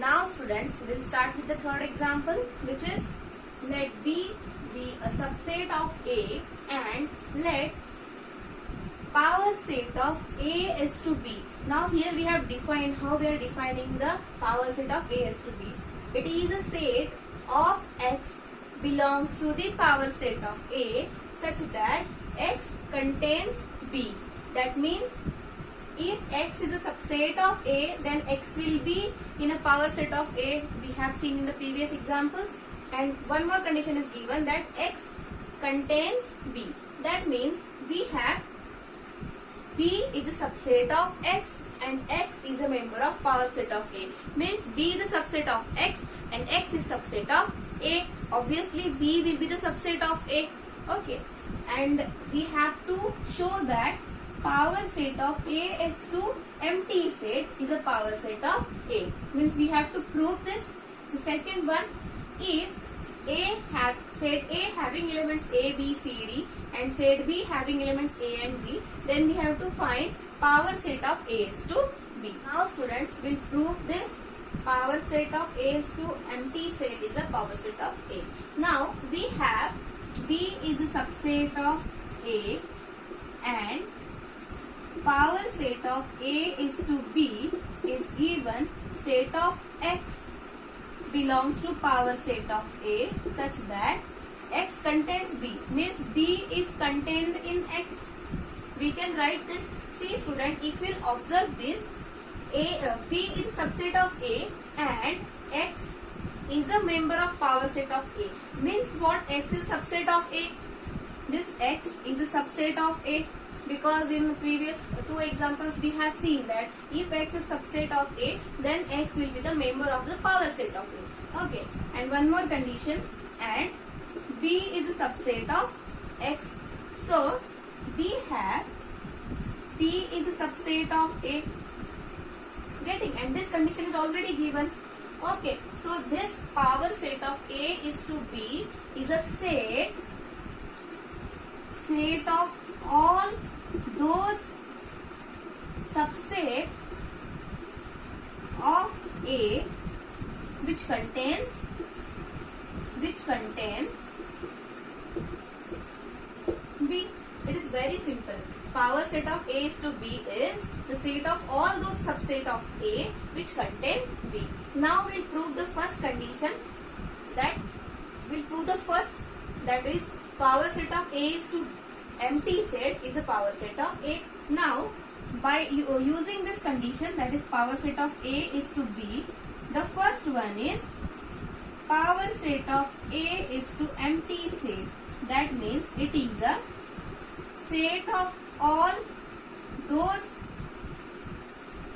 Now students, we'll start with the third example, which is let B be a subset of A and let power set of A is to B. Now here we have defined how we are defining the power set of A is to B. It is a set of X belongs to the power set of A such that X contains B. That means if X is a subset of A, then X will be in a power set of A. We have seen in the previous examples. And one more condition is given that X contains B. That means we have B is a subset of X and X is a member of power set of A. Means B is a subset of X and X is subset of A. Obviously B will be the subset of A. Okay. And we have to show that power set of A is to empty set is a power set of A. Means we have to prove this. The second one, if set A having elements A, B, C, D and set B having elements A and B, then we have to find power set of A is to B. Now students will prove this. Power set of A is to empty set is a power set of A. Now we have B is a subset of A and power set of A is to B is given set of X belongs to power set of A such that X contains B. Means B is contained in X. We can write this. See student, if we will observe this, B is a subset of A and X is a member of power set of A. Means what? X is subset of A. This X is a subset of A. Because in the previous two examples we have seen that if X is subset of A, then X will be the member of the power set of A. Okay. And one more condition, and B is a subset of X. So we have B is a subset of A. Getting? And this condition is already given. Okay. So this power set of A is to B is a set of all those subsets of A which contain B. It is very simple. Power set of A is to B is the set of all those subset of A which contain B. Now we'll prove the first condition, that is power set of A is to empty set is a power set of A. Now by using this condition, that is power set of A is to B, the first one is power set of A is to empty set. That means it is a set of all those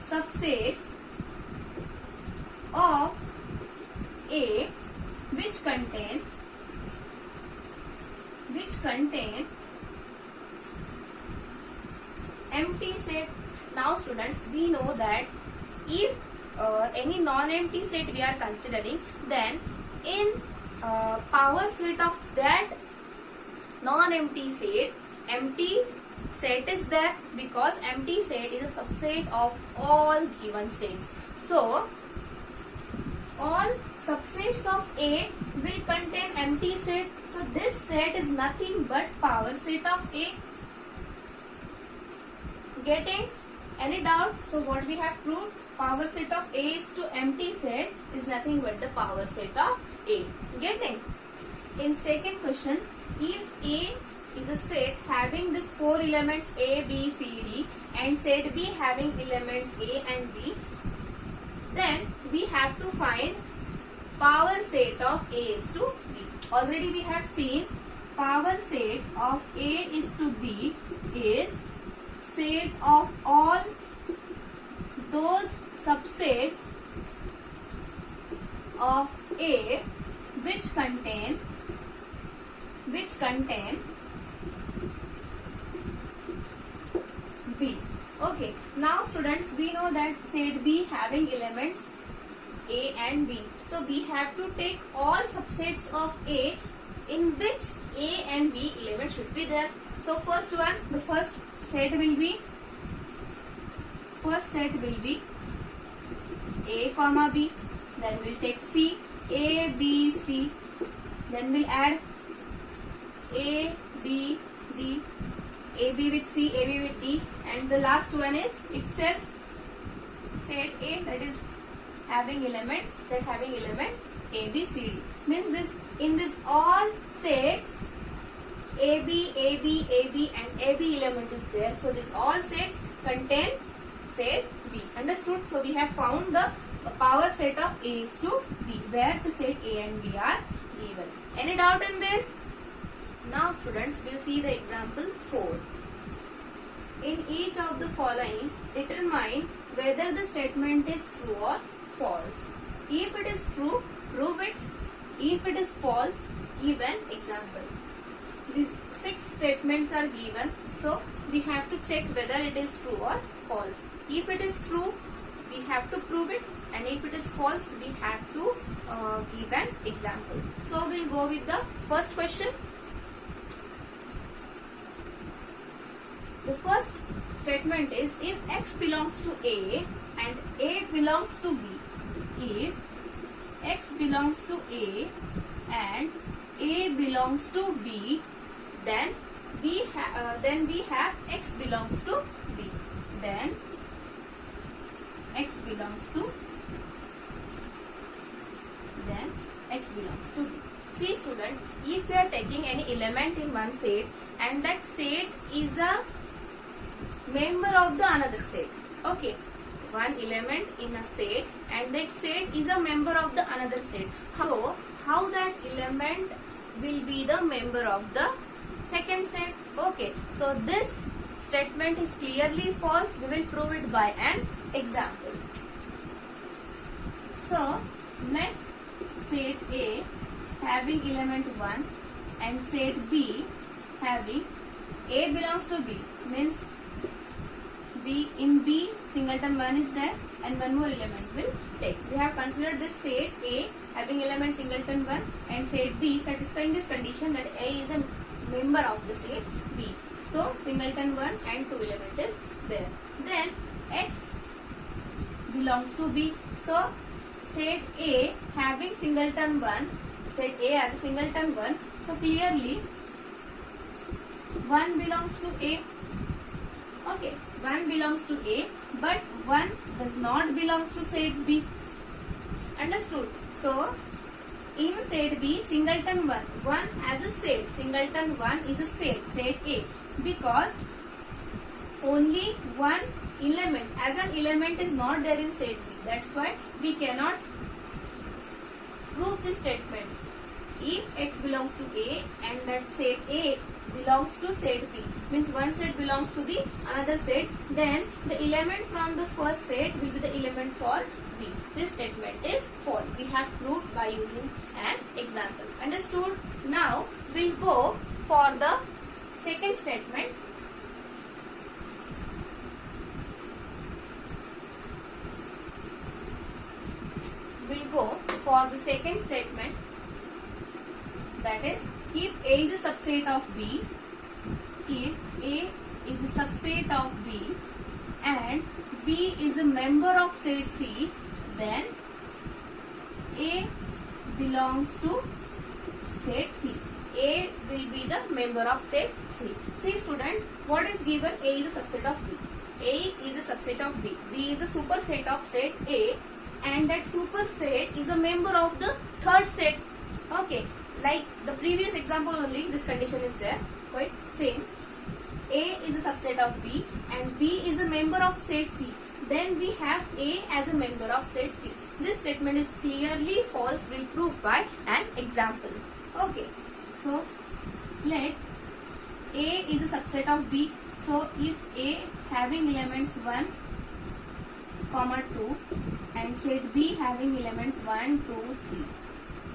subsets of A which contain empty set. Now students, we know that if any non-empty set we are considering, then in power set of that non-empty set, empty set is there because empty set is a subset of all given sets. So all subsets of A will contain empty set. So this set is nothing but power set of A. Getting? Any doubt? So what we have proved? Power set of A is to empty set is nothing but the power set of A. Getting? In second question, if A is a set having these four elements A, B, C, D and set B having elements A and B, then we have to find power set of A is to B. Already we have seen power set of A is to B is set of all those subsets of A which contain B. Okay. Now students, we know that set B having elements A and B. So we have to take all subsets of A in which A and B elements should be there. So first one, the first set will be A comma B. Then we'll take C, A, B, C. Then we'll add A, B, D, AB with C, AB with D, and the last one is itself set A, that is having element A, B, C, D. Means this, in this all sets AB, AB, AB and AB element is there. So this all sets contain set B. Understood? So we have found the power set of A is to B, where the set A and B are given. Any doubt in this? Now students, will see the example 4. In each of the following, determine whether the statement is true or false. If it is true, prove it. If it is false, give an example. These 6 statements are given, so we have to check whether it is true or false. If it is true, we have to prove it, and if it is false, we have to give an example. So we'll go with the first question. The first statement is, if X belongs to A and A belongs to B. If X belongs to A and A belongs to B, then we have X belongs to B. Then X belongs to B. See student, if we are taking any element in one set and that set is a member of the another set. Okay, one element in a set and that set is a member of the another set. So how that element will be the member of the second set? Okay, so this statement is clearly false. We will prove it by an example. So let set A having element 1 and set B having A belongs to B, means B, in B singleton 1 is there and one more element will take. We have considered this set A having element singleton 1 and set B satisfying this condition that A is a member of the set B. So singleton 1 and 2 element is there. Then X belongs to B. So set A having singleton 1, set A as singleton 1. So clearly 1 belongs to A. Okay, 1 belongs to A, but 1 does not belong to set B. Understood? So in set B, singleton 1 as a set, singleton 1 is a set A, because only one element as an element is not there in set B. That's why we cannot prove this statement. If X belongs to A and that set A belongs to set B, means one set belongs to the another set, then the element from the first set will be the element for B. This statement is false. We have proved by using an example. Understood? Now we'll go for the second statement. We'll go for the second statement, that is, if A is a subset of B, if A is a subset of B and B is a member of set C, then A belongs to set C. A will be the member of set C. See student, what is given? A is a subset of B. A is a subset of B. B is a superset of set A, and that superset is a member of the third set. Okay, like the previous example only, this condition is there. Quite same. A is a subset of B and B is a member of set C. Then we have A as a member of set C. This statement is clearly false. We'll prove by an example. Okay, so let A is a subset of B. So if A having elements 1, 2 and set B having elements 1, 2,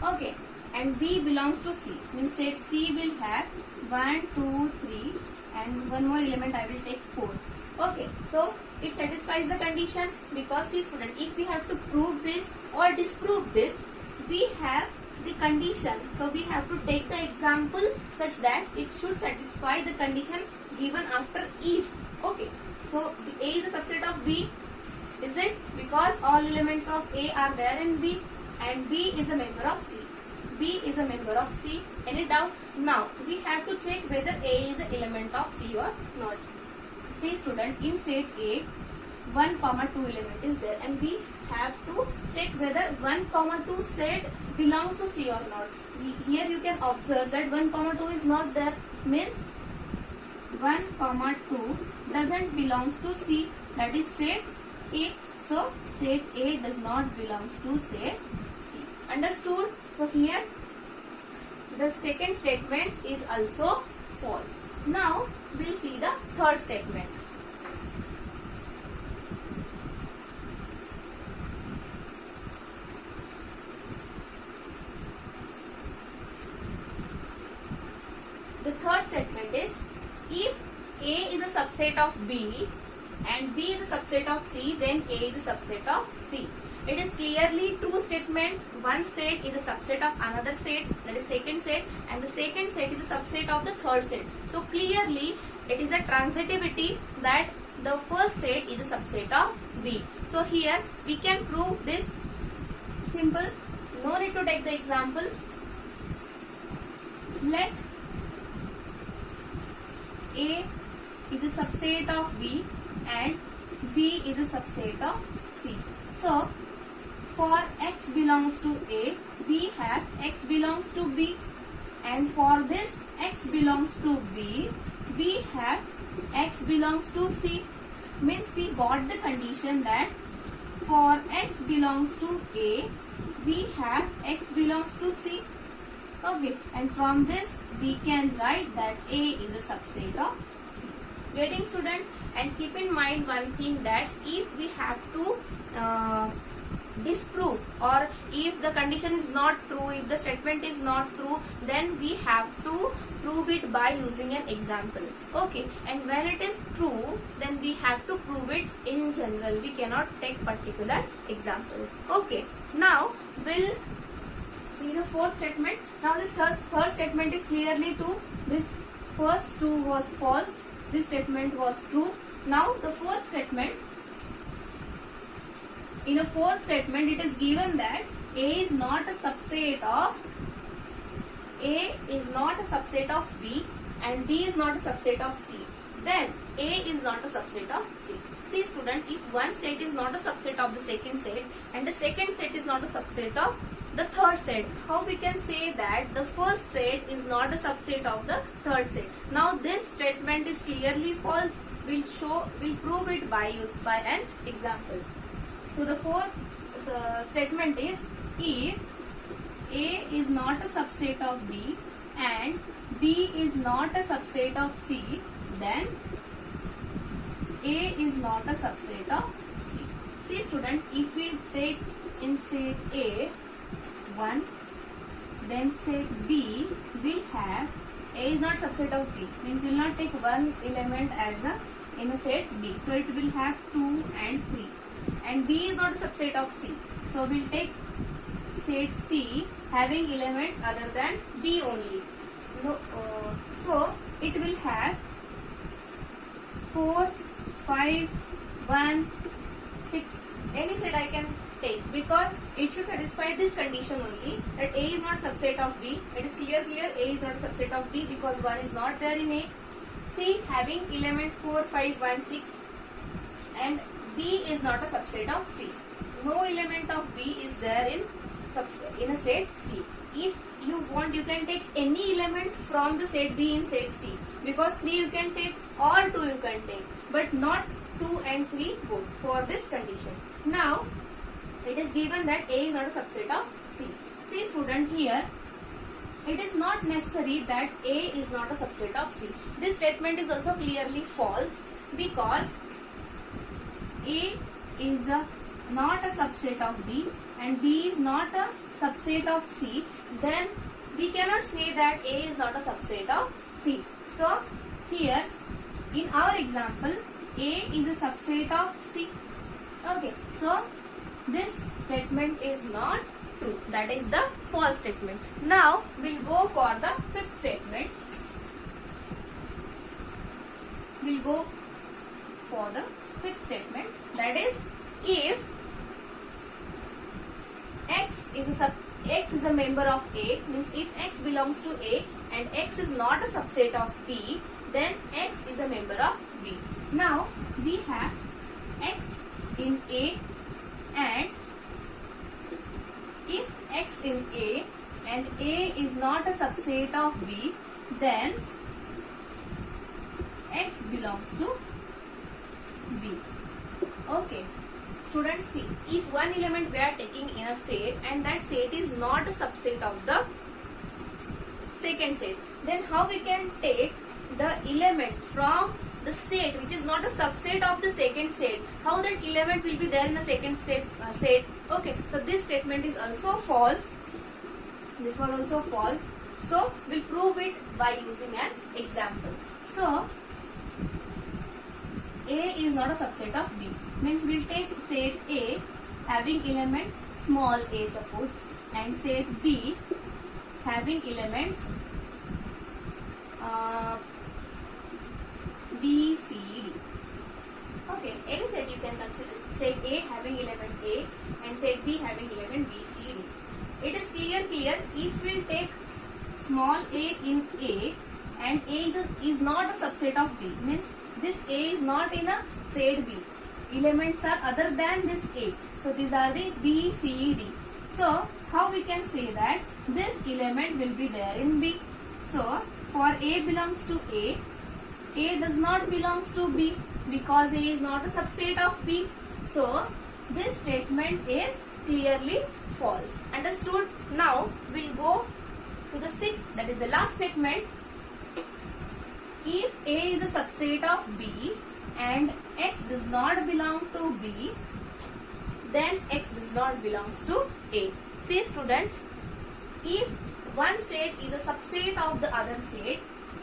3. Okay, and B belongs to C, means set C will have 1, 2, 3 and one more element I will take 4. Okay, so it satisfies the condition, because see student, if we have to prove this or disprove this, we have the condition. So we have to take the example such that it should satisfy the condition given after if. Okay, so A is a subset of B. Is it? Because all elements of A are there in B. and B is a member of C. B is a member of C. Any doubt? Now we have to check whether A is an element of C or not. See student, in set A 1, 2 element is there, and we have to check whether 1, 2 set belongs to C or not. Here you can observe that 1, 2 is not there, means 1, 2 doesn't belongs to C, that is set A. So set A does not belongs to set C. Understood? So here the second statement is also false. Now we'll see the third statement. The third statement is, if A is a subset of B and B is a subset of C, then A is a subset of C. It is clearly true statement. One set is a subset of another set, that is second set, and the second set is a subset of the third set. So clearly it is a transitivity that the first set is a subset of B. So here we can prove this simple. No need to take the example. Let A is a subset of B and B is a subset of C. So for x belongs to A, we have x belongs to B, and for this x belongs to B, we have x belongs to C. Means we got the condition that for x belongs to A, we have x belongs to C. Okay, and from this we can write that A is a subset of C. Getting student? And keep in mind one thing, that if we have to disprove, or if the condition is not true, if the statement is not true, then we have to prove it by using an example. Okay, and when it is true, then we have to prove it in general. We cannot take particular examples. Okay, now we'll see the fourth statement. Now this third statement is clearly true. This first two was false. This statement was true. Now the fourth statement. In a fourth statement, it is given that A is not a subset of B and B is not a subset of C. Then A is not a subset of C. See student, if one set is not a subset of the second set and the second set is not a subset of the third set, how we can say that the first set is not a subset of the third set? Now this statement is clearly false. We'll prove it by an example. So the fourth statement is, if A is not a subset of B and B is not a subset of C, then A is not a subset of C. See student, if we take in set A 1, then set B will have A is not subset of B, means we will not take one element as in a set B. So it will have 2 and 3. And B is not a subset of C. So we'll take set C having elements other than B only. So it will have 4, 5, 1, 6. Any set I can take, because it should satisfy this condition only, that A is not subset of B. It is clear A is not a subset of B because 1 is not there in A. C having elements 4, 5, 1, 6, and B is not a subset of C. No element of B is there in a set C. If you want, you can take any element from the set B in set C, because 3 you can take or 2 you can take, but not 2 and 3 both for this condition. Now it is given that A is not a subset of C. See student, here it is not necessary that A is not a subset of C. This statement is also clearly false, because A is not a subset of B and B is not a subset of C. Then we cannot say that A is not a subset of C. So here in our example, A is a subset of C. Okay, so this statement is not true. That is the false statement. Now we'll go for the fifth statement. We'll go for the fifth statement, that is, if X is a X is a member of A, means if X belongs to A and X is not a subset of B, then X is a member of B. Now we have X in A, and if X in A and A is not a subset of B, then X belongs to B. Okay. Students, see, if one element we are taking in a set and that set is not a subset of the second set, then how we can take the element from the set which is not a subset of the second set, how that element will be there in the second set. Okay, so this statement is also false. This one also false. So we'll prove it by using an example. So A is not a subset of B, means we'll take set A having element small a suppose, and set B having elements B, C, D. Okay, any set you can consider. Set A having element A and set B having element B, C, D. It is clear if we will take small a in A and A is not a subset of B, means this A is not in a set B. Elements are other than this A. So these are the B, C, D. So how we can say that this element will be there in B. So for A belongs to A does not belongs to B because A is not a subset of B. So this statement is clearly false. Understood? Now we'll go to the sixth, that is the last statement. If A is a subset of B and X does not belong to B, then X does not belongs to A. See student, if one set is a subset of the other set,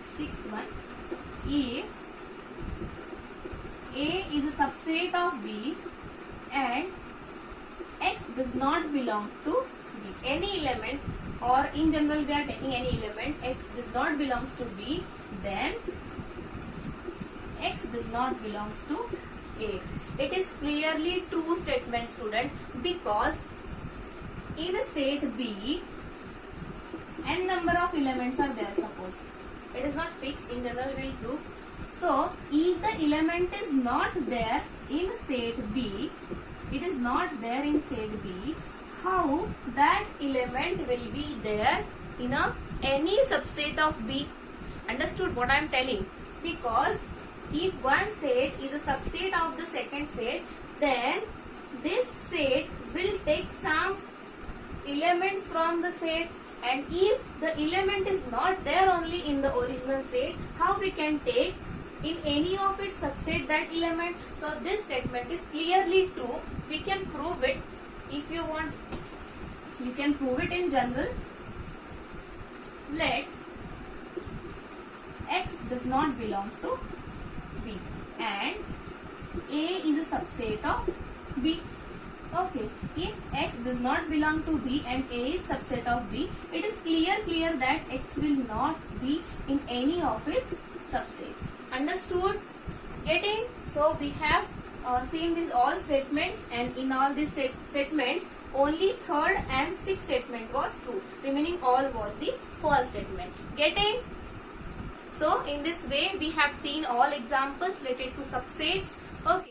sixth one, if A is a subset of B and X does not belong to B, any element, or in general we are taking any element, X does not belongs to B, then X does not belongs to A. It is clearly true statement student, because in a set B n number of elements are there suppose. It is not fixed, in general we will prove. So if the element is not there in set B, it is not there in set B, how that element will be there in any subset of B? Understood what I am telling? Because if one set is a subset of the second set, then this set will take some elements from the set, and if the element is not there only in the original set, how we can take in any of its subset that element? So this statement is clearly true. We can prove it. If you want, you can prove it in general. Let X does not belong to B and A is a subset of B. Okay, if X does not belong to B and A is subset of B, it is clear that X will not be in any of its subsets. Understood? Getting? So we have seen these all statements, and in all these statements only third and sixth statement was true. Remaining all was the false statement. Getting? So in this way we have seen all examples related to subsets. Okay.